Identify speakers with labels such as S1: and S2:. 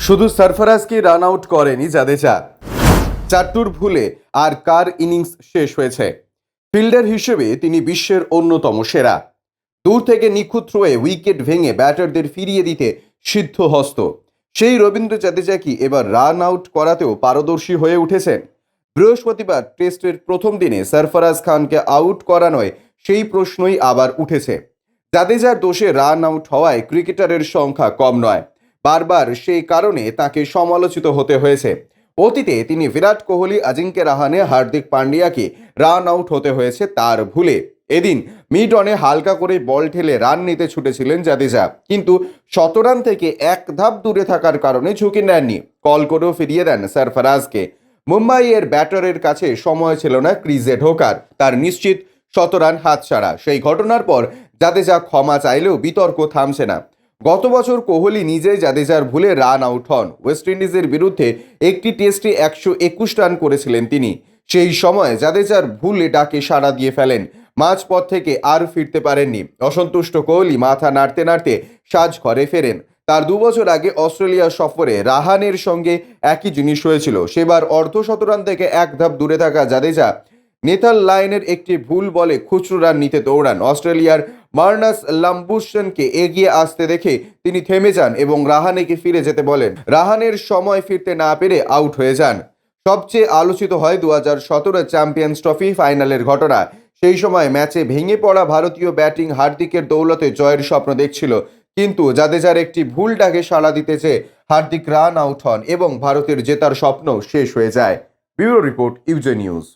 S1: শুধু সরফরাজকে run out করেনি জাদেজা, চাট্টুর ভুলে আর কার ইনিংস শেষ হয়েছে। ফিল্ডার হিসেবে তিনি বিশ্বের অন্যতম সেরা। দূর থেকে নিখুঁত থ্রোয়ে উইকেট ভেঙে ব্যাটারদের ফিরিয়ে দিতে সিদ্ধহস্ত সেই রবীন্দ্র জাদেজা কি এবার রান আউট করাতেও পারদর্শী হয়ে উঠেছেন? বৃহস্পতিবার টেস্টের প্রথম দিনে সরফরাজ খানকে আউট করানোয় সেই প্রশ্নই আবার উঠেছে। জাদেজার দোষে রান আউট হওয়ায় ক্রিকেটারের সংখ্যা কম নয়, বারবার সেই কারণে তাকে সমালোচিত হতে হয়েছে। অতীতে তিনি বিরাট কোহলি, অজিঙ্ক্য রাহানে, হার্দিক পান্ডিয়াকে রান আউট হতে হয়েছে তার ভুলে। এদিন মিড অনে হালকা করে বল ঠেলে রান নিতে ছুটেছিলেন জাদেজা, কিন্তু শতরান থেকে এক ধাপ দূরে থাকার কারণে ঝুঁকি নেননি। কল করেও ফিরিয়ে দেন সরফরাজকে। মুম্বাইয়ের ব্যাটারের কাছে সময় ছিল না ক্রিজে ঢোকার, তার নিশ্চিত শতরান হাতছাড়া। সেই ঘটনার পর জাদেজা ক্ষমা চাইলেও বিতর্ক থামছে না। গত বছর কোহলি নিজেই জাদেজার ভুলে রান আউট হন। ওয়েস্ট ইন্ডিজের বিরুদ্ধে একটি টেস্টে 121 রান করেছিলেন তিনি। সেই সময় জাদেজার ভুলে ডাকে সাড়া দিয়ে ফেলেন। মাঝপথ থেকে আর ফিরতে পারেননি। অসন্তুষ্ট কোহলি মাথা নাড়তে নাড়তে সাজঘরে ফেরেন। তার 2 বছর আগে অস্ট্রেলিয়া সফরে রাহানের সঙ্গে একই জিনিস হয়েছিল। সেবার অর্ধশতরান থেকে এক ধাপ দূরে থাকা জাদেজা নেথাল লাইনের একটি ভুল বলে খুচরো রান নিতে দৌড়ান। অস্ট্রেলিয়ার মার্নাস লাম্বুসনকে এগিয়ে আসতে দেখে তিনি থেমে যান এবং রাহানেকে ফিরে যেতে বলেন। রাহানের সময় ফিরতে না পেরে আউট হয়ে যান। সবচেয়ে আলোচিত হয় 2017 চ্যাম্পিয়ন্স ট্রফি ফাইনালের ঘটনা। সেই সময় ম্যাচে ভেঙে পড়া ভারতীয় ব্যাটিং হার্দিকের দৌলতে জয়ের স্বপ্ন দেখছিল, কিন্তু জাদেজার একটি ভুল ডাকে সাড়া দিতে চেয়ে হার্দিক রান আউট হন এবং ভারতের জেতার স্বপ্ন শেষ হয়ে যায়। ব্যুরো রিপোর্ট, ইউজে নিউজ।